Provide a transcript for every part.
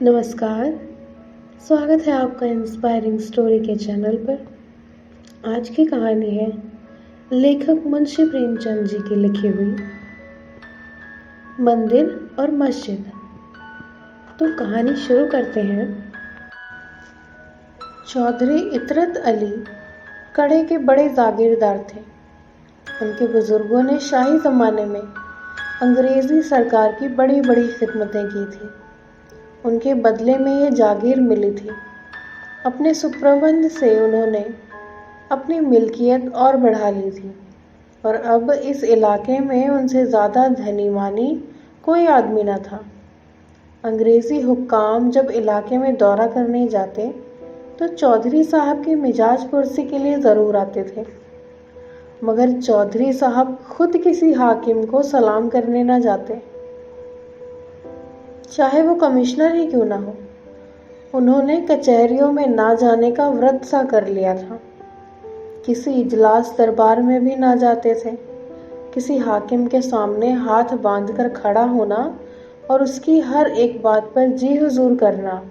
नमस्कार। स्वागत है आपका इंस्पायरिंग स्टोरी के चैनल पर। आज की कहानी है लेखक मुंशी प्रेमचंद जी की लिखी हुई मंदिर और मस्जिद। तो कहानी शुरू करते हैं। चौधरी इतरत अली कड़े के बड़े जागीरदार थे। उनके बुजुर्गों ने शाही ज़माने में अंग्रेज़ी सरकार की बड़ी बड़ी खिदमतें की थी। उनके बदले में ये जागीर मिली थी। अपने सुप्रबंध से उन्होंने अपनी मिल्कियत और बढ़ा ली थी और अब इस इलाके में उनसे ज़्यादा धनी मानी कोई आदमी न था। अंग्रेज़ी हुक्काम जब इलाके में दौरा करने जाते तो चौधरी साहब की मिजाज पुरसी के लिए ज़रूर आते थे, मगर चौधरी साहब खुद किसी हाकिम को सलाम करने न जाते, चाहे वो कमिश्नर ही क्यों ना हो। उन्होंने कचहरियों में ना जाने का व्रत सा कर लिया था। किसी इजलास दरबार में भी ना जाते थे। किसी हाकिम के सामने हाथ बांधकर खड़ा होना और उसकी हर एक बात पर जी हुजूर करना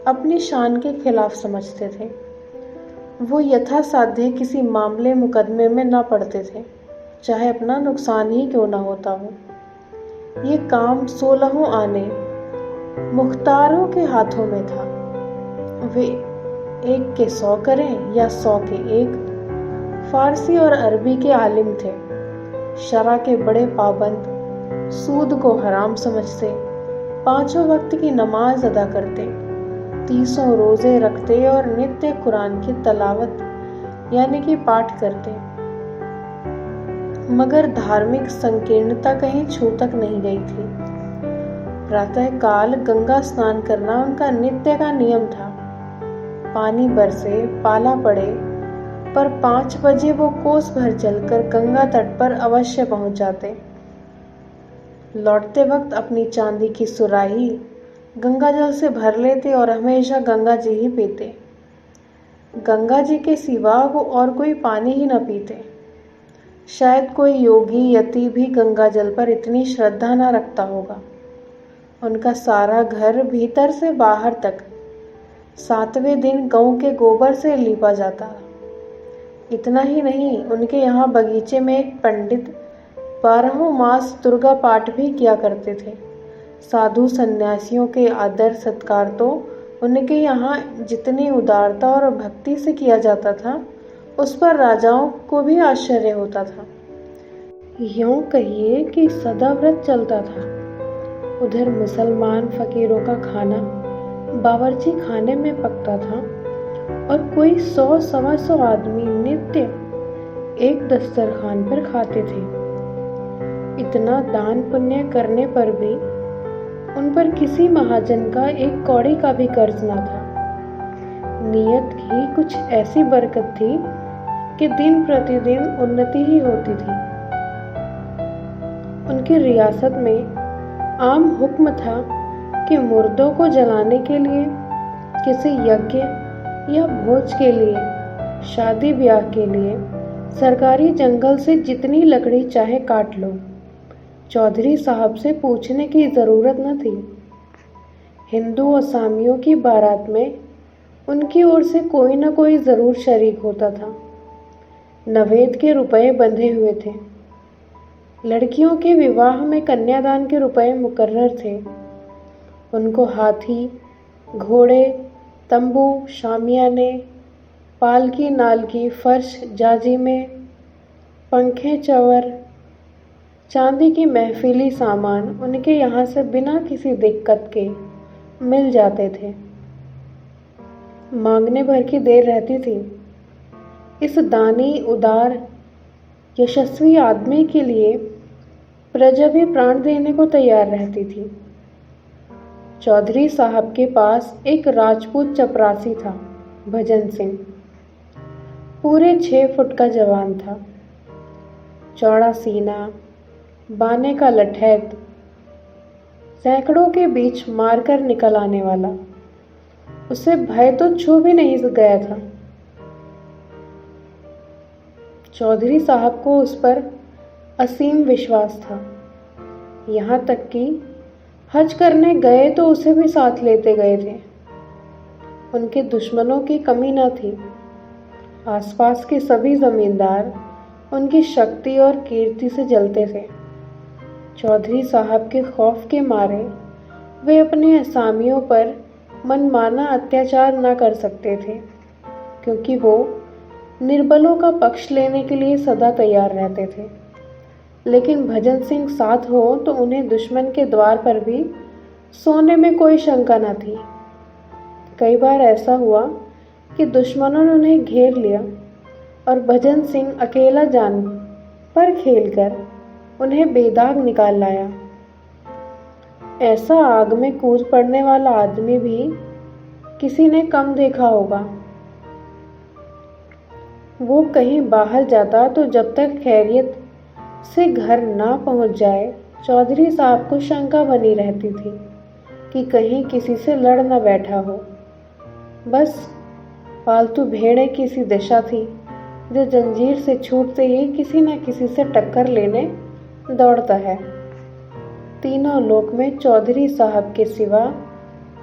अपनी शान के खिलाफ समझते थे। वो यथासाध्य किसी मामले मुकदमे में ना पड़ते थे, चाहे अपना नुकसान ही क्यों ना होता हो। ये काम 16 आने मुख्तारों के हाथों में था। वे 1 के 100 करें या 100 के 1। फारसी और अरबी के आलिम थे। शरा के बड़े पाबंद, सूद को हराम समझते, 5 वक्त की नमाज अदा करते, 30 रोजे रखते और नित्य कुरान की तलावत यानी कि पाठ करते, मगर धार्मिक संकीर्णता कहीं छू तक नहीं गई थी। प्रातः काल गंगा स्नान करना उनका नित्य का नियम था। पानी बरसे, पाला पड़े, पर 5 बजे वो कोस भर चलकर गंगा तट पर अवश्य पहुंच जाते। लौटते वक्त अपनी चांदी की सुराही गंगा जल से भर लेते और हमेशा गंगा जी ही पीते। गंगा जी के सिवा वो और कोई पानी ही न पीते। शायद कोई योगी यति भी गंगा जल पर इतनी श्रद्धा न रखता होगा। उनका सारा घर भीतर से बाहर तक 7वें दिन गऊ के गोबर से लीपा जाता। इतना ही नहीं, उनके यहाँ बगीचे में एक पंडित 12 मास दुर्गा पाठ भी किया करते थे। साधु सन्यासियों के आदर सत्कार तो उनके यहाँ जितनी उदारता और भक्ति से किया जाता था, उस पर राजाओं को भी आश्चर्य होता था। यूं कहिए कि सदा व्रत चलता था। उधर मुसलमान फकीरों का खाना बावर्ची खाने में पकता था और कोई 100-125 आदमी नित्य एक दस्तरखान पर खाते थे। इतना दान पुण्य करने पर भी उन पर किसी महाजन का 1 कौड़ी का भी कर्ज न था। नियत की कुछ ऐसी बरकत थी कि दिन प्रतिदिन उन्नति ही होती थी। उनकी रियासत में आम हुक्म था कि मुर्दों को जलाने के लिए, किसी यज्ञ या भोज के लिए, शादी ब्याह के लिए सरकारी जंगल से जितनी लकड़ी चाहे काट लो। चौधरी साहब से पूछने की ज़रूरत न थी। हिंदू असामियों की बारात में उनकी ओर से कोई न कोई ज़रूर शरीक होता था। नवेद के रुपए बंधे हुए थे। लड़कियों के विवाह में कन्यादान के रुपए मुकर्रर थे। उनको हाथी, घोड़े, तंबू, शामियाने, पालकी नालकी, फर्श जाजी में, पंखे चवर, चांदी की महफिली सामान उनके यहाँ से बिना किसी दिक्कत के मिल जाते थे। मांगने भर की देर रहती थी। इस दानी, उदार, यशस्वी आदमी के लिए प्रजा भी प्राण देने को तैयार रहती थी। चौधरी साहब के पास एक राजपूत चपरासी था, भजन सिंह। पूरे 6 फुट का जवान था। चौड़ा सीना, बाने का लठैत, सैकड़ों के बीच मारकर निकल आने वाला। उसे भय तो छू भी नहीं गया था। चौधरी साहब को उस पर असीम विश्वास था। यहाँ तक कि हज करने गए तो उसे भी साथ लेते गए थे। उनके दुश्मनों की कमी न थी। आसपास के सभी जमींदार उनकी शक्ति और कीर्ति से जलते थे। चौधरी साहब के खौफ के मारे वे अपने असामियों पर मनमाना अत्याचार न कर सकते थे, क्योंकि वो निर्बलों का पक्ष लेने के लिए सदा तैयार रहते थे। लेकिन भजन सिंह साथ हो तो उन्हें दुश्मन के द्वार पर भी सोने में कोई शंका न थी। कई बार ऐसा हुआ कि दुश्मनों ने उन्हें घेर लिया और भजन सिंह अकेला जान पर खेलकर उन्हें बेदाग निकाल लाया। ऐसा आग में कूद पड़ने वाला आदमी भी किसी ने कम देखा होगा। वो कहीं बाहर जाता तो जब तक खैरियत से घर ना पहुंच जाए, चौधरी साहब को शंका बनी रहती थी कि कहीं किसी से लड़ न बैठा हो। बस पालतू भेड़ें की सी दशा थी जो जंजीर से छूटते ही किसी न किसी से टक्कर लेने दौड़ता है। तीनों लोक में चौधरी साहब के सिवा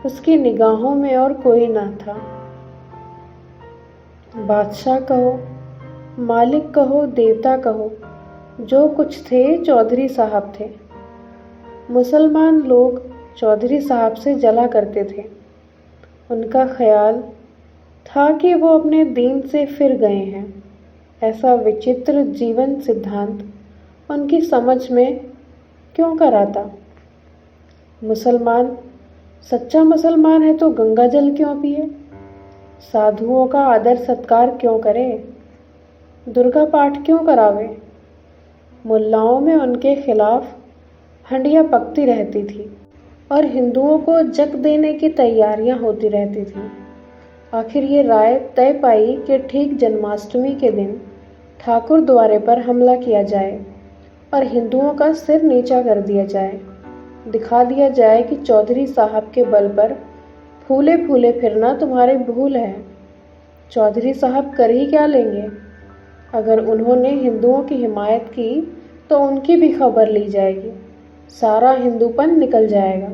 उसकी निगाहों में और कोई न था। बादशाह कहो, मालिक कहो, देवता कहो, जो कुछ थे चौधरी साहब थे। मुसलमान लोग चौधरी साहब से जला करते थे। उनका ख्याल था कि वो अपने दीन से फिर गए हैं। ऐसा विचित्र जीवन सिद्धांत उनकी समझ में क्यों कर आता? मुसलमान सच्चा मुसलमान है तो गंगा जल क्यों पिए? साधुओं का आदर सत्कार क्यों करे? दुर्गा पाठ क्यों करावे? मुल्लाओं में उनके खिलाफ हंडिया पकती रहती थी और हिंदुओं को जक देने की तैयारियां होती रहती थी। आखिर ये राय तय पाई कि ठीक जन्माष्टमी के दिन ठाकुर द्वारे पर हमला किया जाए और हिंदुओं का सिर नीचा कर दिया जाए। दिखा दिया जाए कि चौधरी साहब के बल पर फूले फूले फिरना तुम्हारी भूल है। चौधरी साहब कर ही क्या लेंगे? अगर उन्होंने हिंदुओं की हिमायत की तो उनकी भी खबर ली जाएगी, सारा हिंदूपन निकल जाएगा।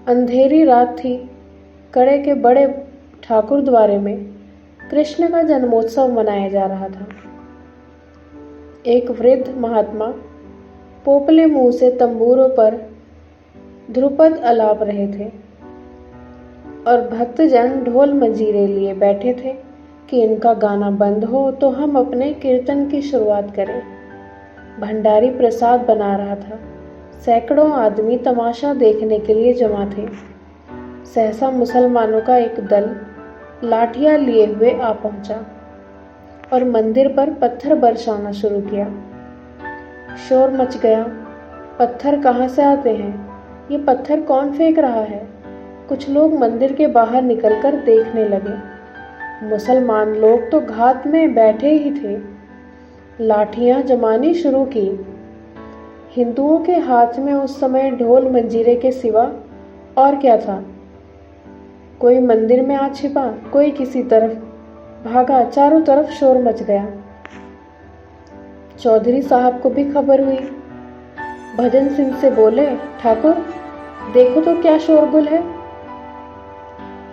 अंधेरी रात थी। कड़े के बड़े ठाकुर द्वारे में कृष्ण का जन्मोत्सव मनाया जा रहा था। एक वृद्ध महात्मा पोपले मुंह से तंबूरों पर ध्रुपद अलाप रहे थे और भक्तजन ढोल मंजीरे लिए बैठे थे कि इनका गाना बंद हो तो हम अपने कीर्तन की शुरुआत करें। भंडारी प्रसाद बना रहा था। सैकड़ों आदमी तमाशा देखने के लिए जमा थे। सहसा मुसलमानों का एक दल लाठियां लिए हुए आ पहुंचा और मंदिर पर पत्थर बरसाना शुरू किया। शोर मच गया। पत्थर कहाँ से आते हैं? ये पत्थर कौन फेंक रहा है? कुछ लोग मंदिर के बाहर निकलकर देखने लगे। मुसलमान लोग तो घात में बैठे ही थे। लाठियां जमानी शुरू की। हिंदुओं के हाथ में उस समय ढोल मंजीरे के सिवा और क्या था? कोई मंदिर में आ छिपा, कोई किसी तरफ भागा। चारों तरफ शोर मच गया। चौधरी साहब को भी खबर हुई। भजन सिंह से बोले, ठाकुर देखो तो क्या शोरगुल है।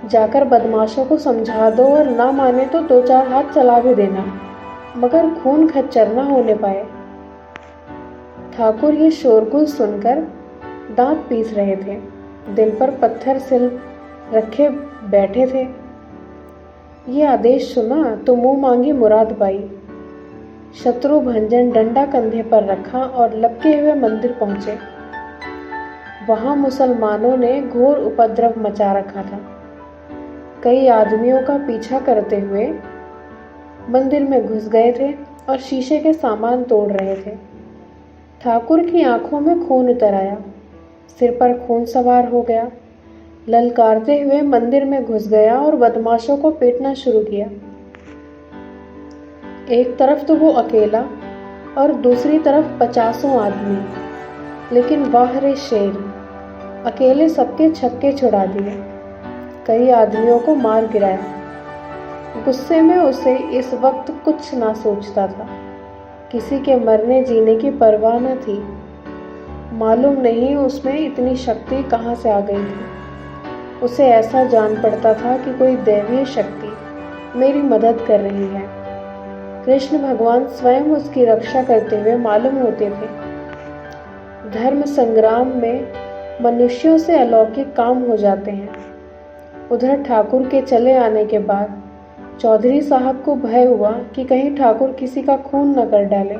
जाकर बदमाशों को समझा दो और ना माने तो दो चार हाथ चला भी देना, मगर खून खच्चर न होने पाए। ठाकुर ये शोरगुल सुनकर दांत पीस रहे थे। दिल पर पत्थर सिल रखे बैठे थे। ये आदेश सुना तो मुंह मांगी मुराद पाई। शत्रु भंजन डंडा कंधे पर रखा और लपके हुए मंदिर पहुंचे। वहां मुसलमानों ने घोर उपद्रव मचा रखा था। कई आदमियों का पीछा करते हुए मंदिर में घुस गए थे और शीशे के सामान तोड़ रहे थे। ठाकुर की आंखों में खून उतर आया। सिर पर खून सवार हो गया। ललकारते हुए मंदिर में घुस गया और बदमाशों को पीटना शुरू किया। एक तरफ तो वो अकेला और दूसरी तरफ 50 आदमी। लेकिन वाह रे शेर, अकेले सबके छक्के छुड़ा दिए। कई आदमियों को मार गिराया। गुस्से में उसे इस वक्त कुछ ना सोचता था। किसी के मरने जीने की परवाह न थी। मालूम नहीं उसमें इतनी शक्ति कहाँ से आ गई थी। उसे ऐसा जान पड़ता था कि कोई दैवीय शक्ति मेरी मदद कर रही है। कृष्ण भगवान स्वयं उसकी रक्षा करते हुए मालूम होते थे। धर्म संग्राम में मनुष्यों से अलौकिक काम हो जाते हैं। उधर ठाकुर के चले आने के बाद चौधरी साहब को भय हुआ कि कहीं ठाकुर किसी का खून न कर डाले।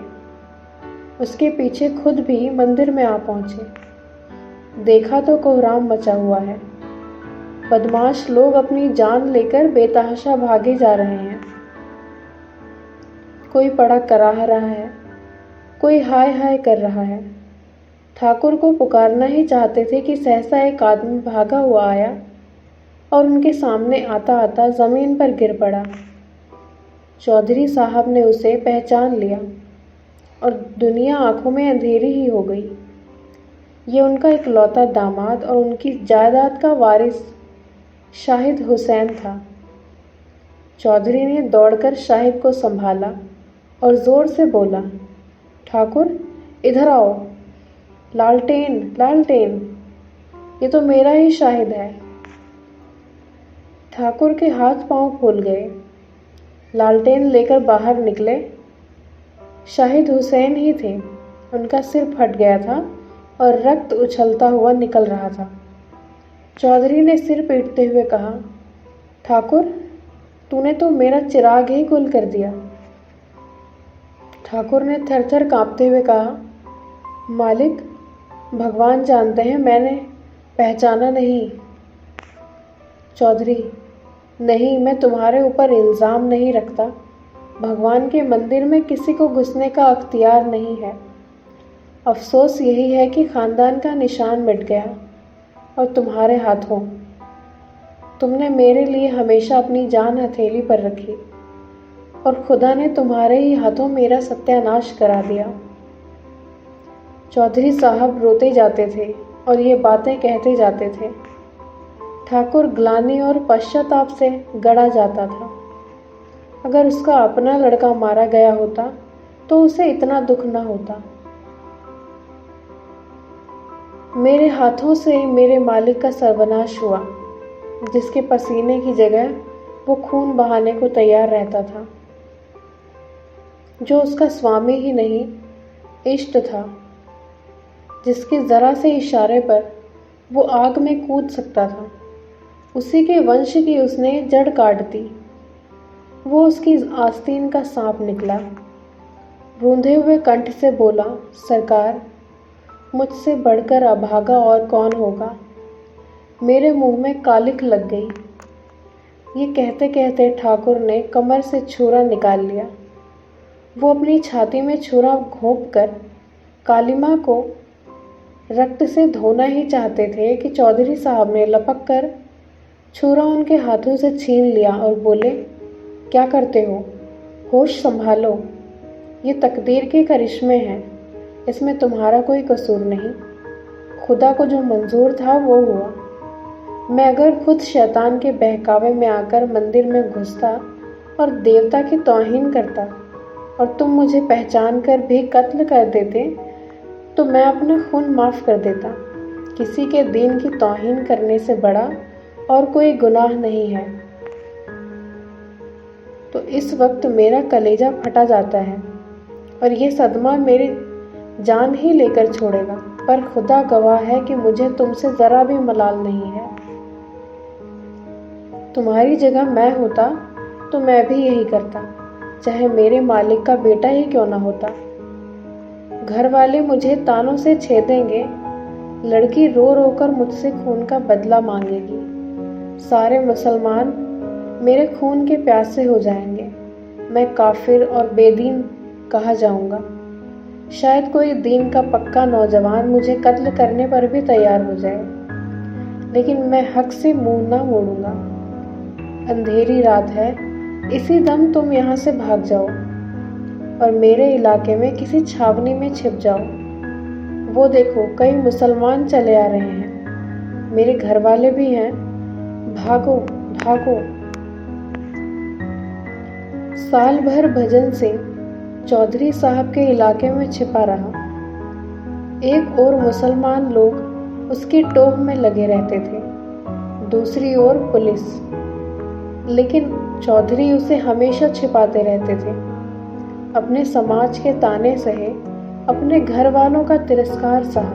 उसके पीछे खुद भी मंदिर में आ पहुंचे। देखा तो कोहराम मचा हुआ है। बदमाश लोग अपनी जान लेकर बेतहाशा भागे जा रहे हैं। कोई पड़ा कराह रहा है, कोई हाय हाय कर रहा है। ठाकुर को पुकारना ही चाहते थे कि सहसा एक आदमी भागा हुआ आया और उनके सामने आता आता जमीन पर गिर पड़ा। चौधरी साहब ने उसे पहचान लिया और दुनिया आंखों में अंधेरी ही हो गई। ये उनका इकलौता दामाद और उनकी जायदाद का वारिस शाहिद हुसैन था। चौधरी ने दौड़कर शाहिद को संभाला और जोर से बोला, ठाकुर इधर आओ। लालटेन लालटेन, ये तो मेरा ही शाहिद है। ठाकुर के हाथ पांव फूल गए। लालटेन लेकर बाहर निकले। शाहिद हुसैन ही थे। उनका सिर फट गया था और रक्त उछलता हुआ निकल रहा था। चौधरी ने सिर पीटते हुए कहा, ठाकुर तूने तो मेरा चिराग ही गुल कर दिया। ठाकुर ने थरथर कांपते हुए कहा, मालिक भगवान जानते हैं मैंने पहचाना नहीं। चौधरी, नहीं, मैं तुम्हारे ऊपर इल्ज़ाम नहीं रखता। भगवान के मंदिर में किसी को घुसने का अख्तियार नहीं है। अफसोस यही है कि ख़ानदान का निशान मिट गया और तुम्हारे हाथों। तुमने मेरे लिए हमेशा अपनी जान हथेली पर रखी और खुदा ने तुम्हारे ही हाथों मेरा सत्यानाश करा दिया। चौधरी साहब रोते जाते थे और ये बातें कहते जाते थे। ठाकुर ग्लानि और पश्चाताप से गड़ा जाता था। अगर उसका अपना लड़का मारा गया होता तो उसे इतना दुख न होता। मेरे हाथों से मेरे मालिक का सर्वनाश हुआ, जिसके पसीने की जगह वो खून बहाने को तैयार रहता था, जो उसका स्वामी ही नहीं इष्ट था, जिसके जरा से इशारे पर वो आग में कूद सकता था। उसी के वंश की उसने जड़ काट दी। वो उसकी आस्तीन का सांप निकला। रूंधे हुए कंठ से बोला, सरकार मुझसे बढ़कर अभागा और कौन होगा। मेरे मुंह में कालिक लग गई। ये कहते कहते ठाकुर ने कमर से छुरा निकाल लिया। वो अपनी छाती में छुरा घोंप कर कालिमा को रक्त से धोना ही चाहते थे कि चौधरी साहब ने लपक कर छुरा उनके हाथों से छीन लिया और बोले, क्या करते हो? होश संभालो। ये तकदीर के करिश्मे हैं, इसमें तुम्हारा कोई कसूर नहीं। खुदा को जो मंजूर था वो हुआ। मैं अगर खुद शैतान के बहकावे में आकर मंदिर में घुसता और देवता की तौहीन करता और तुम मुझे पहचान कर भी कत्ल कर देते तो मैं अपना खून माफ़ कर देता। किसी के दीन की तौहीन करने से बड़ा और कोई गुनाह नहीं है। तो इस वक्त मेरा कलेजा फटा जाता है और ये सदमा मेरी जान ही लेकर छोड़ेगा, पर खुदा गवाह है कि मुझे तुमसे ज़रा भी मलाल नहीं है। तुम्हारी जगह मैं होता तो मैं भी यही करता, चाहे मेरे मालिक का बेटा ही क्यों ना होता। घर वाले मुझे तानों से छेदेंगे, लड़की रो रो कर मुझसे खून का बदला मांगेगी। सारे मुसलमान मेरे खून के प्यासे हो जाएंगे। मैं काफिर और बेदीन कहा जाऊंगा। शायद कोई दीन का पक्का नौजवान मुझे कत्ल करने पर भी तैयार हो जाए, लेकिन मैं हक से मुंह ना मोड़ूंगा। अंधेरी रात है, इसी दम तुम यहाँ से भाग जाओ और मेरे इलाके में किसी छावनी में छिप जाओ। वो देखो, कई मुसलमान चले आ रहे हैं, मेरे घर वाले भी हैं। भागो भागो। साल भर भजन सिंह चौधरी साहब के इलाके में छिपा रहा। एक ओर मुसलमान लोग उसकी टोह में लगे रहते थे, दूसरी ओर पुलिस, लेकिन चौधरी उसे हमेशा छिपाते रहते थे। अपने समाज के ताने सहे, अपने घर वालों का तिरस्कार सहा,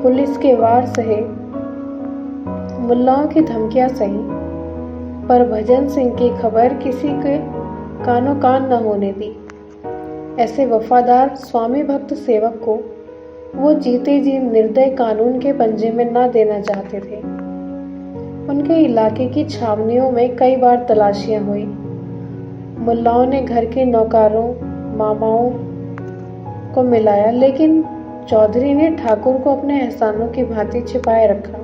पुलिस के वार सहे, मुल्लाओं की धमकियां सही, पर भजन सिंह की खबर किसी के कानों कान न होने दी। ऐसे वफादार स्वामी भक्त सेवक को वो जीते जी निर्दय कानून के पंजे में न देना चाहते थे। उनके इलाके की छावनियों में कई बार तलाशियां हुई। मुल्लाओं ने घर के नौकरों, मामाओं को मिलाया, लेकिन चौधरी ने ठाकुर को अपने एहसानों की भांति छिपाए रखा।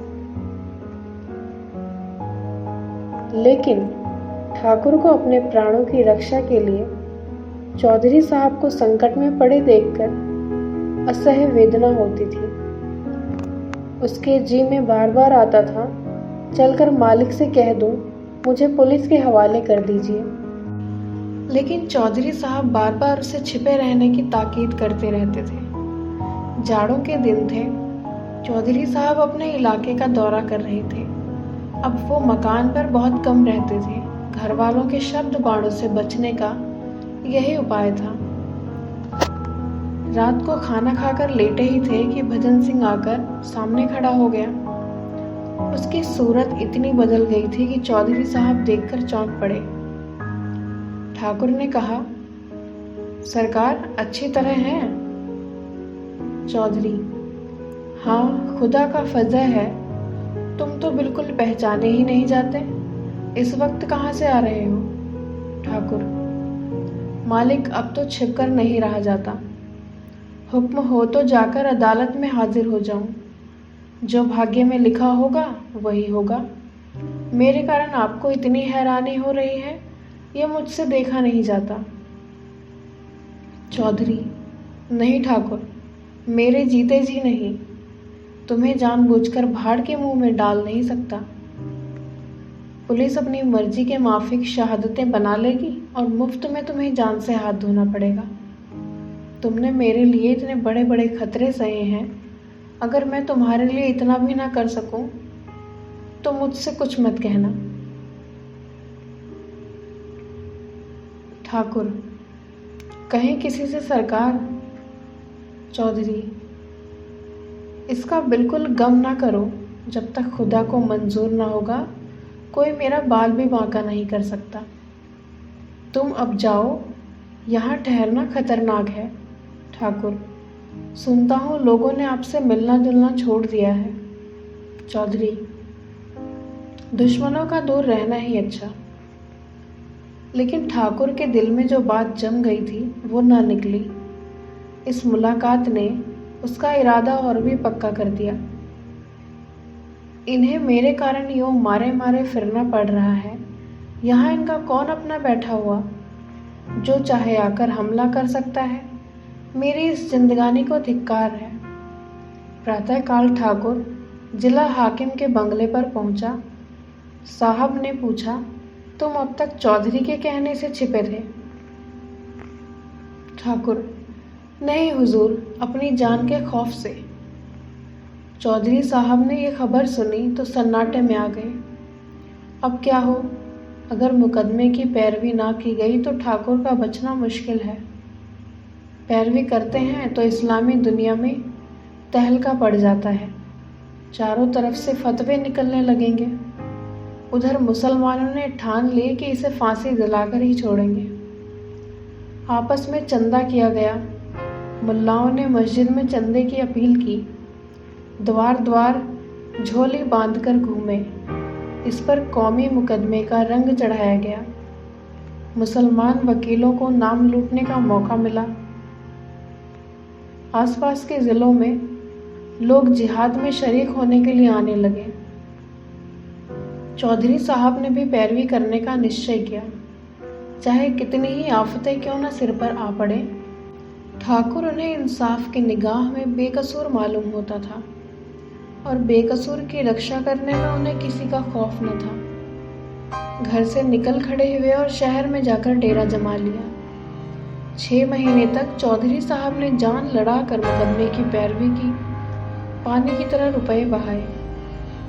लेकिन ठाकुर को अपने प्राणों की रक्षा के लिए चौधरी साहब को संकट में पड़े देखकर असह्य वेदना होती थी। उसके जी में बार बार आता था, चलकर मालिक से कह दूं, मुझे पुलिस के हवाले कर दीजिए। लेकिन चौधरी साहब बार बार उसे छिपे रहने की ताकीद करते रहते थे। जाड़ों के दिन थे। चौधरी साहब अपने इलाके का दौरा कर रहे थे। अब वो मकान पर बहुत कम रहते थे। घर वालों के शब्द बाणों से बचने का यही उपाय था। रात को खाना खाकर लेटे ही थे कि भजन सिंह आकर सामने खड़ा हो गया। उसकी सूरत इतनी बदल गई थी कि चौधरी साहब देखकर चौंक पड़े। ठाकुर ने कहा, सरकार अच्छी तरह हैं? चौधरी, हाँ, खुदा का फजल है, तुम तो बिल्कुल पहचाने ही नहीं जाते। इस वक्त कहाँ से आ रहे हो? ठाकुर, मालिक, अब तो छिपकर नहीं रहा जाता। हुक्म हो तो जाकर अदालत में हाजिर हो जाऊं। जो भाग्य में लिखा होगा वही होगा। मेरे कारण आपको इतनी हैरानी हो रही है, यह मुझसे देखा नहीं जाता। चौधरी, नहीं ठाकुर, मेरे जीते जी नहीं। तुम्हें जानबूझकर भाड़ के मुंह में डाल नहीं सकता। पुलिस अपनी मर्जी के माफिक शहादतें बना लेगी और मुफ्त में तुम्हें जान से हाथ धोना पड़ेगा। तुमने मेरे लिए इतने बड़े बड़े खतरे सहे हैं, अगर मैं तुम्हारे लिए इतना भी ना कर सकूं तो मुझसे कुछ मत कहना। ठाकुर, कहें किसी से सरकार? चौधरी, इसका बिल्कुल गम ना करो। जब तक खुदा को मंजूर ना होगा, कोई मेरा बाल भी बांका नहीं कर सकता। तुम अब जाओ, यहाँ ठहरना खतरनाक है। ठाकुर, सुनता हूँ लोगों ने आपसे मिलना जुलना छोड़ दिया है। चौधरी, दुश्मनों का दूर रहना ही अच्छा। लेकिन ठाकुर के दिल में जो बात जम गई थी वो ना निकली। इस मुलाकात ने उसका इरादा और भी पक्का कर दिया। इन्हें मेरे कारण यूं मारे मारे फिरना पड़ रहा है। यहाँ इनका कौन अपना बैठा हुआ जो चाहे आकर हमला कर सकता है? मेरी इस जिंदगानी को धिक्कार है। प्रातःकाल ठाकुर जिला हाकिम के बंगले पर पहुंचा। साहब ने पूछा, तुम अब तक चौधरी के कहने से छिपे थे? ठाकुर, नहीं हुजूर, अपनी जान के खौफ से। चौधरी साहब ने यह खबर सुनी तो सन्नाटे में आ गए। अब क्या हो? अगर मुकदमे की पैरवी ना की गई तो ठाकुर का बचना मुश्किल है। पैरवी करते हैं तो इस्लामी दुनिया में तहलका पड़ जाता है। चारों तरफ से फतवे निकलने लगेंगे। उधर मुसलमानों ने ठान ली कि इसे फांसी दिलाकर ही छोड़ेंगे। आपस में चंदा किया गया। मुल्लाओं ने मस्जिद में चंदे की अपील की। द्वार द्वार झोली बांधकर घूमे। इस पर कौमी मुकदमे का रंग चढ़ाया गया। मुसलमान वकीलों को नाम लूटने का मौका मिला। आसपास के जिलों में लोग जिहाद में शरीक होने के लिए आने लगे। चौधरी साहब ने भी पैरवी करने का निश्चय किया, चाहे कितनी ही आफतें क्यों न सिर पर आ पड़े। ठाकुर उन्हें इंसाफ की निगाह में बेकसूर मालूम होता था और बेकसूर की रक्षा करने में उन्हें किसी का खौफ न था। घर से निकल खड़े हुए और शहर में जाकर डेरा जमा लिया। 6 महीने तक चौधरी साहब ने जान लड़ा कर मुकदमे की पैरवी की, पानी की तरह रुपए बहाए,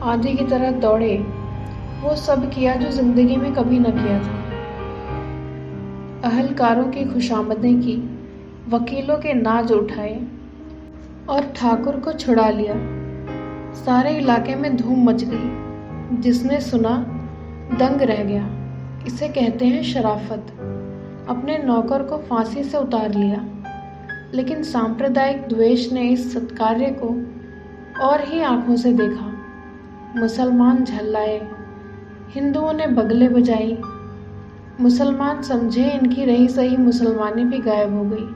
आंधी की तरह दौड़े, वो सब किया जो जिंदगी में कभी न किया था। अहलकारों की खुशामदें की, वकीलों के नाज उठाए और ठाकुर को छुड़ा लिया। सारे इलाके में धूम मच गई। जिसने सुना दंग रह गया। इसे कहते हैं शराफत। अपने नौकर को फांसी से उतार लिया, लेकिन सांप्रदायिक द्वेष ने इस सत्कार्य को और ही आंखों से देखा। मुसलमान झल्लाए, हिंदुओं ने बगले बजाई। मुसलमान समझे इनकी रही सही मुसलमानी भी गायब हो गई।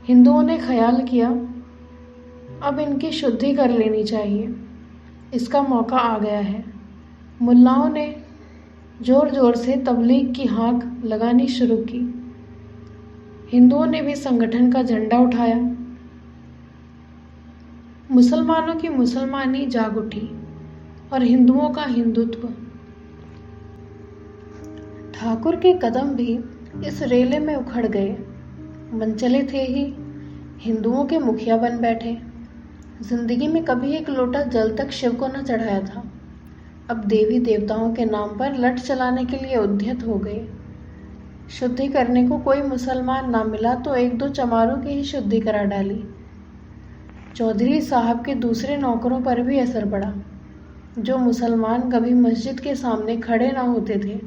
हिंदुओं ने ख्याल किया अब इनकी शुद्धि कर लेनी चाहिए, इसका मौका आ गया है। मुल्लाओं ने जोर जोर से तबलीग की हाँक लगानी शुरू की। हिंदुओं ने भी संगठन का झंडा उठाया। मुसलमानों की मुसलमानी जाग उठी और हिंदुओं का हिंदुत्व। ठाकुर के कदम भी इस रेले में उखड़ गए। मनचले थे ही हिंदुओं के मुखिया बन बैठे। जिंदगी में कभी एक लोटा जल तक शिव को न चढ़ाया था, अब देवी देवताओं के नाम पर लठ चलाने के लिए उद्यत हो गए। शुद्धि करने को कोई मुसलमान ना मिला तो 1-2 चमारों की ही शुद्धि करा डाली। चौधरी साहब के दूसरे नौकरों पर भी असर पड़ा। जो मुसलमान कभी मस्जिद के सामने खड़े ना होते थे,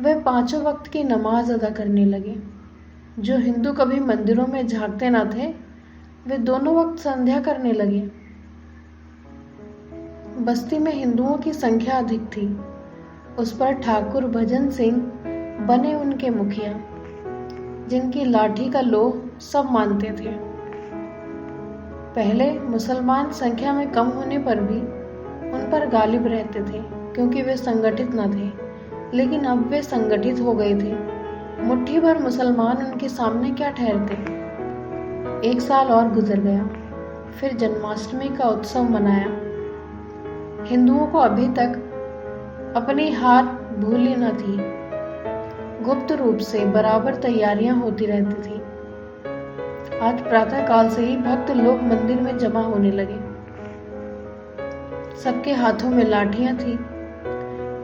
वे 5 वक्त की नमाज अदा करने लगे। जो हिंदू कभी मंदिरों में झांकते ना थे, वे दोनों वक्त संध्या करने लगे। बस्ती में हिंदुओं की संख्या अधिक थी। उस पर ठाकुर भजन सिंह बने उनके मुखिया, जिनकी लाठी का लोह सब मानते थे। पहले मुसलमान संख्या में कम होने पर भी उन पर गालिब रहते थे, क्योंकि वे संगठित न थे। लेकिन अब वे संगठित हो गए थे। मुट्ठी भर मुसलमान उनके सामने क्या ठहरते। 1 साल और गुजर गया। फिर जन्माष्टमी का उत्सव मनाया। हिंदुओं को अभी तक अपनी हार भूली न थी। गुप्त रूप से बराबर तैयारियां होती रहती थी। आज प्रातः काल से ही भक्त लोग मंदिर में जमा होने लगे। सबके हाथों में लाठियां थी।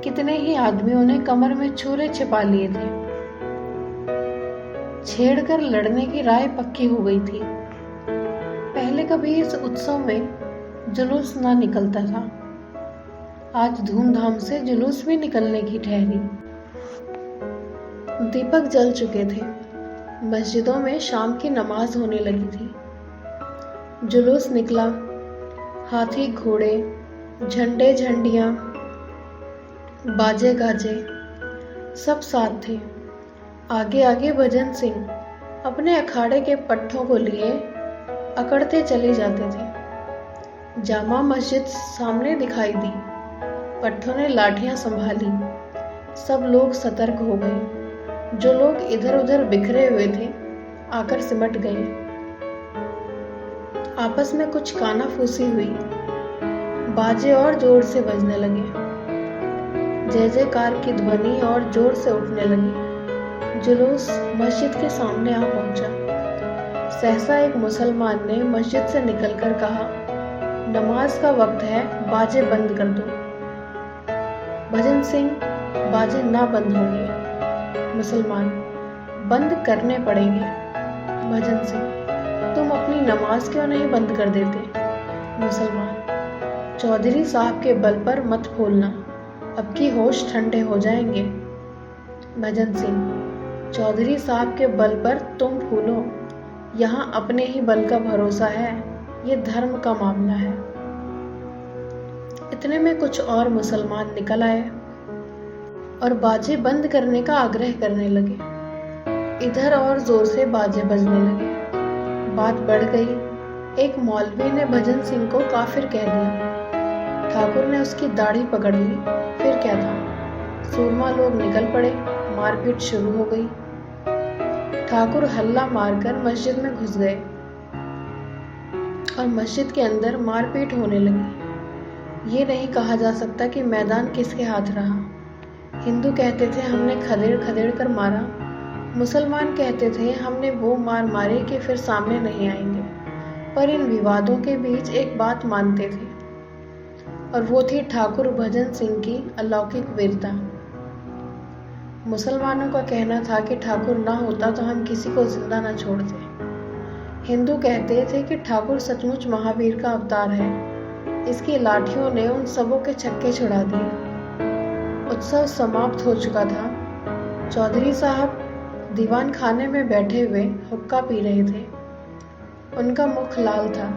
कितने ही आदमियों ने कमर में छुरे छिपा लिए थे। छेड़कर लड़ने की राय पक्की हो गई थी। पहले कभी इस उत्सव में जुलूस ना निकलता था, आज धूमधाम से जुलूस भी निकलने की ठहरी। दीपक जल चुके थे। मस्जिदों में शाम की नमाज होने लगी थी। जुलूस निकला। हाथी घोड़े, झंडे झंडियां, बाजे गाजे सब साथ थे। आगे आगे भजन सिंह अपने अखाड़े के पट्टों को लिए अकड़ते चले जाते थे। जामा मस्जिद सामने दिखाई दी। पट्टों ने लाठियां संभाली। सब लोग सतर्क हो गए। जो लोग इधर उधर बिखरे हुए थे, आकर सिमट गए। आपस में कुछ कानाफूसी हुई। बाजे और जोर से बजने लगे। जय जयकार की ध्वनि और जोर से उठने लगी। जुलूस मस्जिद के सामने आ पहुंचा। सहसा एक मुसलमान ने मस्जिद से निकलकर कहा, नमाज का वक्त है, बाजे बंद कर दो। भजन सिंह, बाजे ना बंद होंगे। मुसलमान, बंद करने पड़ेंगे। भजन सिंह, तुम अपनी नमाज क्यों नहीं बंद कर देते। मुसलमान, चौधरी साहब के बल पर मत फूलना, अब की होश ठंडे हो जाएंगे। भजन सिंह, चौधरी साहब के बल पर तुम फूलो, यहाँ अपने ही बल का भरोसा है, ये धर्म का मामला है। इतने में कुछ और मुसलमान निकल आए और बाजे बंद करने का आग्रह करने लगे। इधर और जोर से बाजे बजने लगे। बात बढ़ गई। एक मौलवी ने भजन सिंह को काफिर कह दिया। ठाकुर ने उसकी दाढ़ी पकड़ ली। फिर क्या था, सूरमा लोग निकल पड़े। मारपीट शुरू हो गई। ठाकुर हल्ला मारकर मस्जिद में घुस गए और मस्जिद के अंदर मारपीट होने लगी। ये नहीं कहा जा सकता कि मैदान किसके हाथ रहा। हिंदू कहते थे हमने खदेड़ खदेड़ कर मारा, मुसलमान कहते थे हमने वो मार मारी कि फिर सामने नहीं आएंगे, पर इन विवादों के बीच एक बात मानते थे, और वो थी ठाकुर भजन सिंह की अलौकिक वीरता। मुसलमानों का कहना था कि ठाकुर ना होता तो हम किसी को जिंदा न छोड़ते। हिंदू कहते थे कि ठाकुर सचमुच महावीर का अवतार है। इसकी लाठियों ने उन सबों के छक्के छुड़ा दिए। उत्सव समाप्त हो चुका था। चौधरी साहब दीवान खाने में बैठे हुए हुक्का पी रहे थे। उनका मुख लाल था,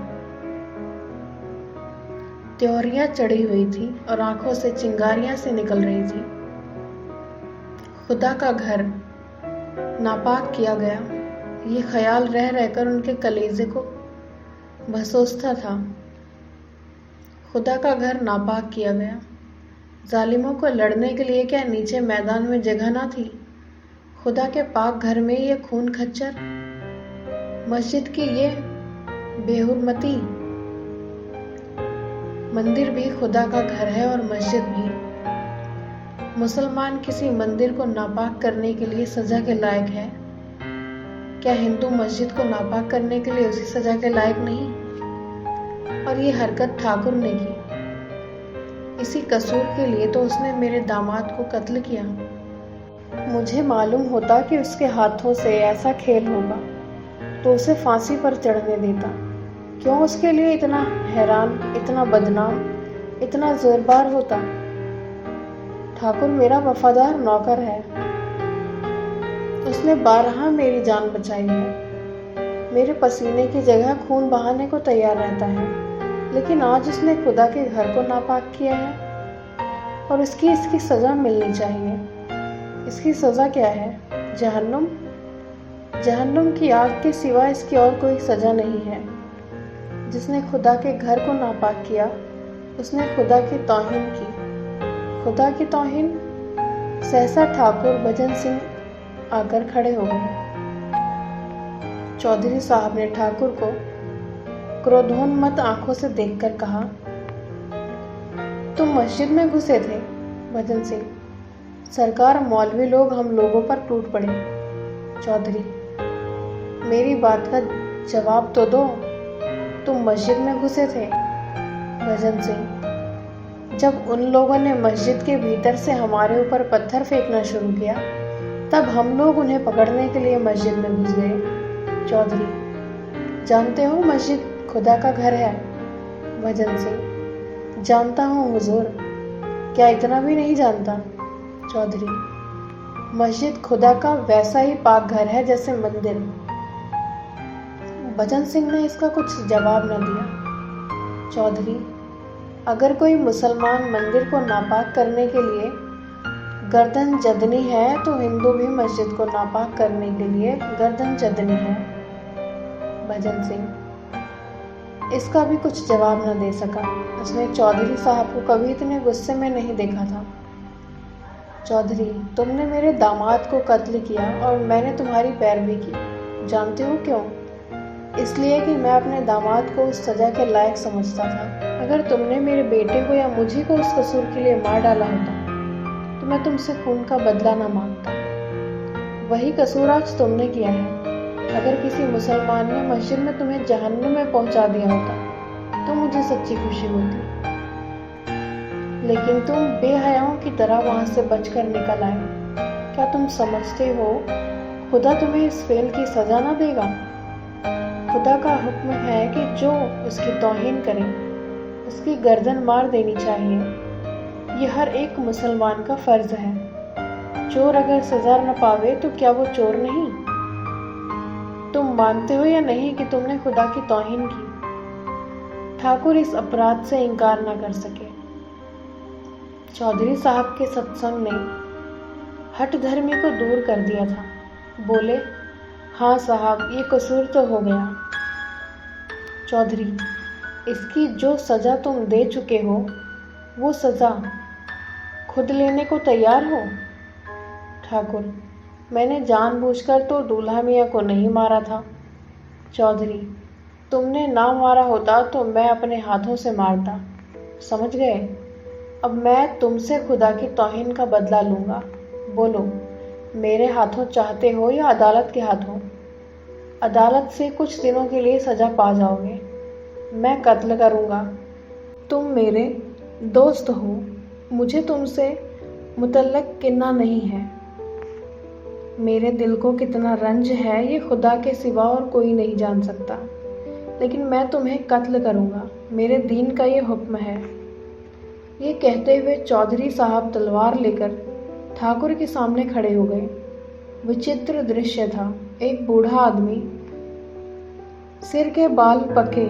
त्योरियां चढ़ी हुई थी और आंखों से चिंगारियां से निकल रही थी। खुदा का घर नापाक किया गया, ये ख्याल रह रहकर उनके कलेजे को भसोसता था। खुदा का घर नापाक किया गया। जालिमों को लड़ने के लिए क्या नीचे मैदान में जगह ना थी? खुदा के पाक घर में ये खून खच्चर, मस्जिद की ये बेहुरमती। मंदिर भी खुदा का घर है और मस्जिद भी। मुसलमान किसी मंदिर को नापाक करने के लिए सजा के लायक है, क्या हिंदू मस्जिद को नापाक करने के लिए उसी सजा के लायक नहीं? और ये हरकत ठाकुर ने की। इसी कसूर के लिए तो उसने मेरे दामाद को कत्ल किया। मुझे मालूम होता कि उसके हाथों से ऐसा खेल होगा तो उसे फांसी पर चढ़ने देता। क्यों उसके लिए इतना हैरान, इतना बदनाम, इतना जोरबार होता? ठाकुर मेरा वफादार नौकर है। उसने बारहा मेरी जान बचाई है। मेरे पसीने की जगह खून बहाने को तैयार रहता है, लेकिन आज उसने खुदा के घर को नापाक किया है और इसकी सजा मिलनी चाहिए। इसकी सजा क्या है? जहन्नुम। जहन्नुम की आग के सिवा इसकी और कोई सजा नहीं है। जिसने खुदा के घर को नापाक किया उसने खुदा की तौहीन की। खुदा की तौहीन। सहसा ठाकुर भजन सिंह आकर खड़े हो गए। चौधरी साहब ने ठाकुर को क्रोधोन्मत्त आंखों से देखकर कहा, तुम मस्जिद में घुसे थे? भजन सिंह, सरकार मौलवी लोग हम लोगों पर टूट पड़े। चौधरी, मेरी बात का जवाब तो दो, तुम मस्जिद में घुसे थे? भजन सिंह, जब उन लोगों ने मस्जिद के भीतर से हमारे ऊपर पत्थर फेंकना शुरू किया तब हम लोग उन्हें पकड़ने के लिए मस्जिद में घुस गए। चौधरी, जानते हो मस्जिद खुदा का घर है? भजन सिंह, जानता हूँ हुजूर। क्या इतना भी नहीं जानता? चौधरी, मस्जिद खुदा का वैसा ही पाक घर है जैसे मंदिर। भजन सिंह ने इसका कुछ जवाब न दिया। चौधरी, अगर कोई मुसलमान मंदिर को नापाक करने के लिए गर्दन जदनी है तो हिंदू भी मस्जिद को नापाक करने के लिए गर्दन जदनी है। भजन सिंह इसका भी कुछ जवाब न दे सका। उसने चौधरी साहब को कभी इतने गुस्से में नहीं देखा था। चौधरी, तुमने मेरे दामाद को कत्ल किया और मैंने तुम्हारी पैरवी की। जानते हो क्यों? इसलिए कि मैं अपने दामाद को उस सजा के लायक समझता था। अगर तुमने मेरे बेटे को या मुझे को उस कसूर के लिए मार डाला होता तो मैं तुमसे खून का बदला न मांगता। वही कसूर आज तुमने किया है। अगर किसी मुसलमान ने मस्जिद में तुम्हें जहन्नुम में पहुंचा दिया होता तो मुझे सच्ची खुशी होती, लेकिन तुम बेहयाओं की तरह वहां से बचकर निकल आए। क्या तुम समझते हो खुदा तुम्हें इस फेल की सजा न देगा? खुदा का हुक्म है कि जो उसकी तौहीन करे उसकी गर्दन मार देनी चाहिए। ये हर एक मुसलमान का फर्ज है। चोर अगर सजा न पावे तो क्या वो चोर नहीं? तुम मानते हो या नहीं कि तुमने खुदा की तौहीन की? ठाकुर इस अपराध से इनकार न कर सके। चौधरी साहब के सत्संग ने हठ धर्मी को दूर कर दिया था। बोले, हाँ साहब, ये कसूर तो हो गया। चौधरी, इसकी जो सजा तुम दे चुके हो वो सजा खुद लेने को तैयार हो? ठाकुर, मैंने जानबूझकर तो दूल्हा मियाँ को नहीं मारा था। चौधरी, तुमने ना मारा होता तो मैं अपने हाथों से मारता। समझ गए? अब मैं तुमसे खुदा की तौहीन का बदला लूंगा। बोलो, मेरे हाथों चाहते हो या अदालत के हाथों? अदालत से कुछ दिनों के लिए सजा पा जाओगे। मैं कत्ल करूँगा। तुम मेरे दोस्त हो, मुझे तुमसे मुतल्लक किन्ना नहीं है। मेरे दिल को कितना रंज है ये खुदा के सिवा और कोई नहीं जान सकता, लेकिन मैं तुम्हें कत्ल करूँगा, मेरे दीन का ये हुक्म है। ये कहते हुए चौधरी साहब तलवार लेकर ठाकुर के सामने खड़े हो गए। विचित्र दृश्य था। एक बूढ़ा आदमी, सिर के बाल पके,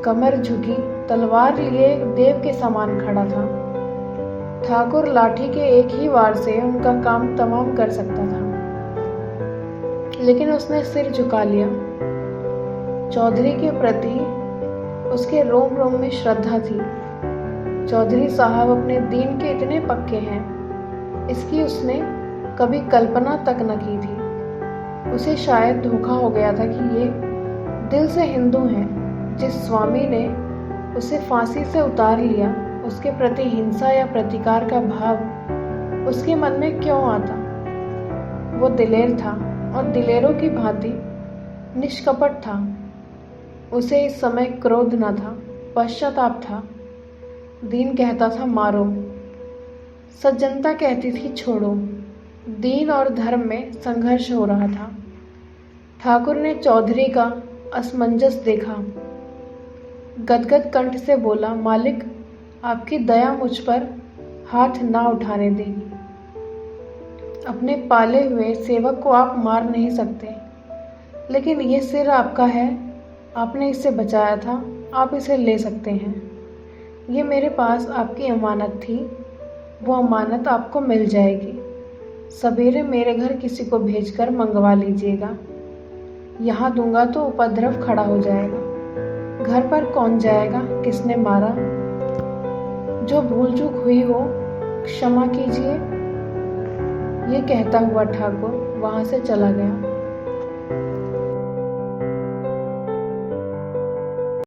कमर झुकी, तलवार लिए एक देव के समान खड़ा था। ठाकुर लाठी के एक ही वार से उनका काम तमाम कर सकता था, लेकिन उसने सिर झुका लिया। चौधरी के प्रति उसके रोम रोम में श्रद्धा थी। चौधरी साहब अपने दीन के इतने पक्के हैं, इसकी उसने कभी कल्पना तक न की थी। उसे शायद धोखा हो गया था कि ये दिल से हिंदू हैं। जिस स्वामी ने उसे फांसी से उतार लिया, उसके प्रति हिंसा या प्रतिकार का भाव उसके मन में क्यों आता? वो दिलेर था और दिलेरों की भांति निष्कपट था। उसे इस समय क्रोध न था, पश्चाताप था। दीन कहता था मारो, सज्जनता कहती थी छोड़ो। दीन और धर्म में संघर्ष हो रहा था। ठाकुर ने चौधरी का असमंजस देखा। गदगद कंठ से बोला, मालिक, आपकी दया मुझ पर हाथ ना उठाने देगी। अपने पाले हुए सेवक को आप मार नहीं सकते, लेकिन ये सिर आपका है, आपने इससे बचाया था, आप इसे ले सकते हैं। ये मेरे पास आपकी अमानत थी, वो अमानत आपको मिल जाएगी। सवेरे मेरे घर किसी को भेजकर मंगवा लीजिएगा। यहाँ दूंगा तो उपद्रव खड़ा हो जाएगा। घर पर कौन जाएगा, किसने मारा? जो भूल चूक हुई हो क्षमा कीजिए। ये कहता हुआ ठाकुर वहाँ से चला गया।